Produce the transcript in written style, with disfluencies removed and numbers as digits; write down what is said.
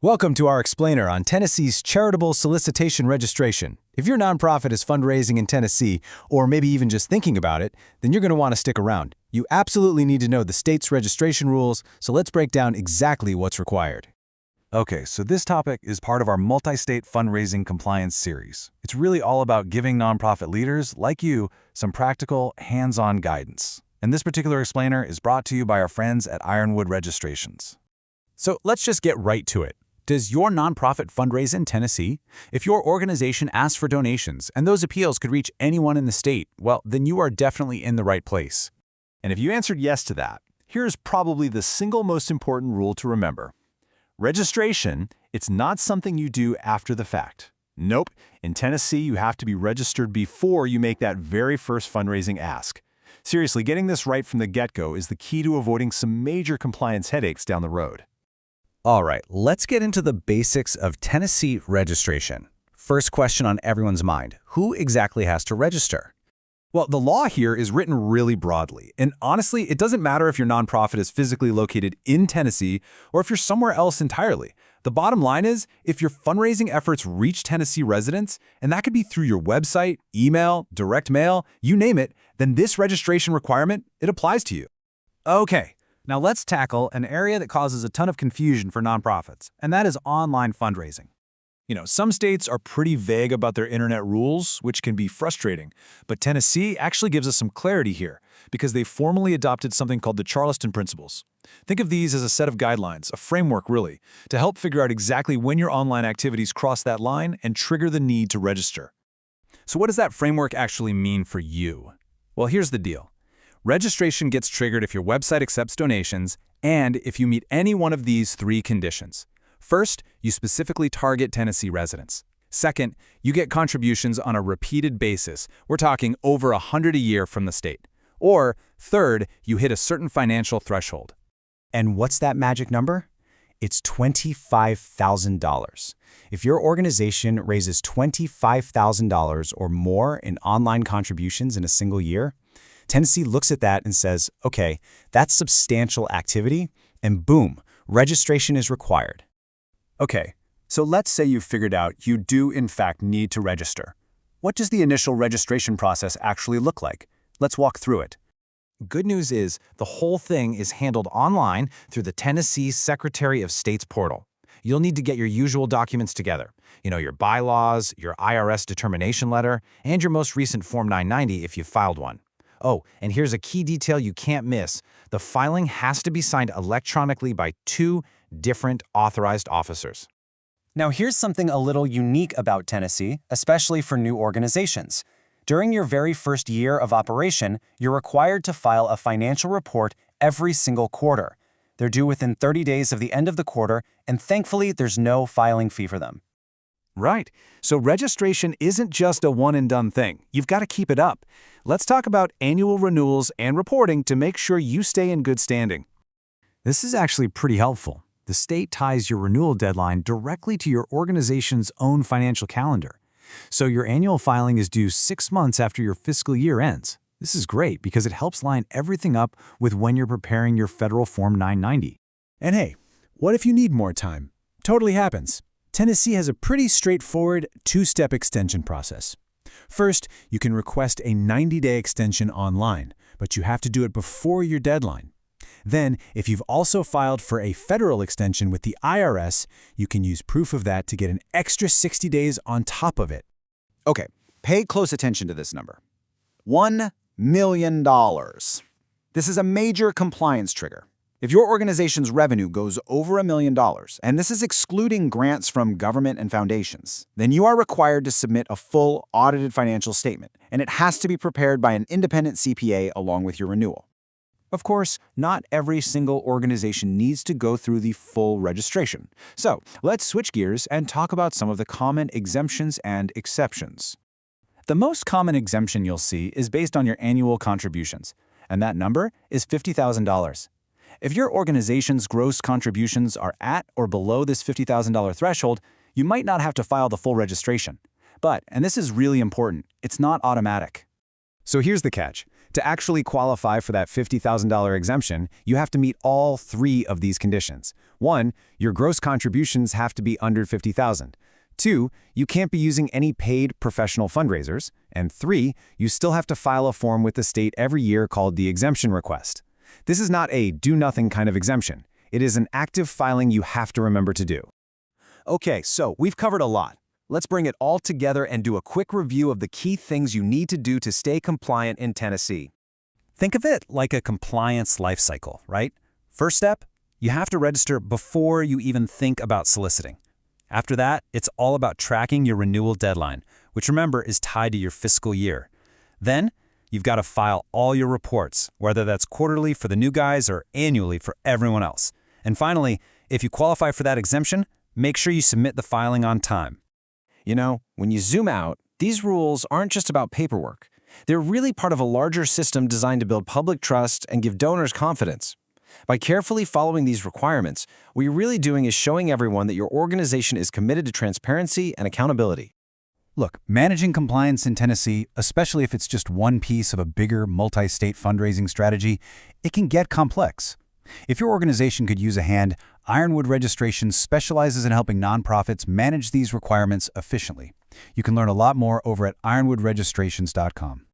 Welcome to our explainer on Tennessee's Charitable Solicitation registration. If your nonprofit is fundraising in Tennessee, or maybe even just thinking about it, then you're going to want to stick around. You absolutely need to know the state's registration rules, so let's break down exactly what's required. Okay, so this topic is part of our multi-state fundraising compliance series. It's really all about giving nonprofit leaders, like you, some practical, hands-on guidance. And this particular explainer is brought to you by our friends at Ironwood Registrations. So let's just get right to it. Does your nonprofit fundraise in Tennessee? If your organization asks for donations and those appeals could reach anyone in the state, well, then you are definitely in the right place. And if you answered yes to that, here's probably the single most important rule to remember. Registration, it's not something you do after the fact. Nope, in Tennessee, you have to be registered before you make that very first fundraising ask. Seriously, getting this right from the get-go is the key to avoiding some major compliance headaches down the road. All right, let's get into the basics of Tennessee registration. First question on everyone's mind, who exactly has to register? Well, the law here is written really broadly, and honestly, it doesn't matter if your nonprofit is physically located in Tennessee or if you're somewhere else entirely. The bottom line is, if your fundraising efforts reach Tennessee residents, and that could be through your website, email, direct mail, you name it, then this registration requirement, it applies to you. Okay, now let's tackle an area that causes a ton of confusion for nonprofits, and that is online fundraising. Some states are pretty vague about their internet rules, which can be frustrating, but Tennessee actually gives us some clarity here because they formally adopted something called the Charleston Principles. Think of these as a set of guidelines, a framework really, to help figure out exactly when your online activities cross that line and trigger the need to register. So what does that framework actually mean for you? Well, here's the deal. Registration gets triggered if your website accepts donations and if you meet any one of these three conditions. First, you specifically target Tennessee residents. Second, you get contributions on a repeated basis. We're talking over 100 a year from the state. Or third, you hit a certain financial threshold. And what's that magic number? It's $25,000. If your organization raises $25,000 or more in online contributions in a single year, Tennessee looks at that and says, okay, that's substantial activity, and boom, registration is required. Okay, so let's say you've figured out you do in fact need to register. What does the initial registration process actually look like? Let's walk through it. Good news is the whole thing is handled online through the Tennessee Secretary of State's portal. You'll need to get your usual documents together. Your bylaws, your IRS determination letter, and your most recent Form 990 if you've filed one. Oh, and here's a key detail you can't miss. The filing has to be signed electronically by 2 different authorized officers. Now here's something a little unique about Tennessee, especially for new organizations. During your very first year of operation, you're required to file a financial report every single quarter. They're due within 30 days of the end of the quarter, and thankfully there's no filing fee for them. Right. So registration isn't just a one-and-done thing. You've got to keep it up. Let's talk about annual renewals and reporting to make sure you stay in good standing. This is actually pretty helpful. The state ties your renewal deadline directly to your organization's own financial calendar. So your annual filing is due 6 months after your fiscal year ends. This is great because it helps line everything up with when you're preparing your federal Form 990. And hey, what if you need more time? Totally happens. Tennessee has a pretty straightforward 2-step extension process. First, you can request a 90-day extension online, but you have to do it before your deadline. Then, if you've also filed for a federal extension with the IRS, you can use proof of that to get an extra 60 days on top of it. Okay, pay close attention to this number. $1 million. This is a major compliance trigger. If your organization's revenue goes over $1 million, and this is excluding grants from government and foundations, then you are required to submit a full audited financial statement, and it has to be prepared by an independent CPA along with your renewal. Of course, not every single organization needs to go through the full registration. So let's switch gears and talk about some of the common exemptions and exceptions. The most common exemption you'll see is based on your annual contributions, and that number is $50,000. If your organization's gross contributions are at or below this $50,000 threshold, you might not have to file the full registration. But, and this is really important, it's not automatic. So here's the catch. To actually qualify for that $50,000 exemption, you have to meet all 3 of these conditions. 1, your gross contributions have to be under $50,000. 2, you can't be using any paid professional fundraisers. And 3, you still have to file a form with the state every year called the exemption request. This is not a do-nothing kind of exemption. It is an active filing you have to remember to do. Okay, so we've covered a lot. Let's bring it all together and do a quick review of the key things you need to do to stay compliant in Tennessee. Think of it like a compliance life cycle, right? First step, you have to register before you even think about soliciting. After that, it's all about tracking your renewal deadline, which remember is tied to your fiscal year. Then, you've got to file all your reports, whether that's quarterly for the new guys or annually for everyone else. And finally, if you qualify for that exemption, make sure you submit the filing on time. You know, when you zoom out, these rules aren't just about paperwork. They're really part of a larger system designed to build public trust and give donors confidence. By carefully following these requirements, what you're really doing is showing everyone that your organization is committed to transparency and accountability. Look, managing compliance in Tennessee, especially if it's just one piece of a bigger multi-state fundraising strategy, it can get complex. If your organization could use a hand, Ironwood Registration specializes in helping nonprofits manage these requirements efficiently. You can learn a lot more over at ironwoodregistrations.com.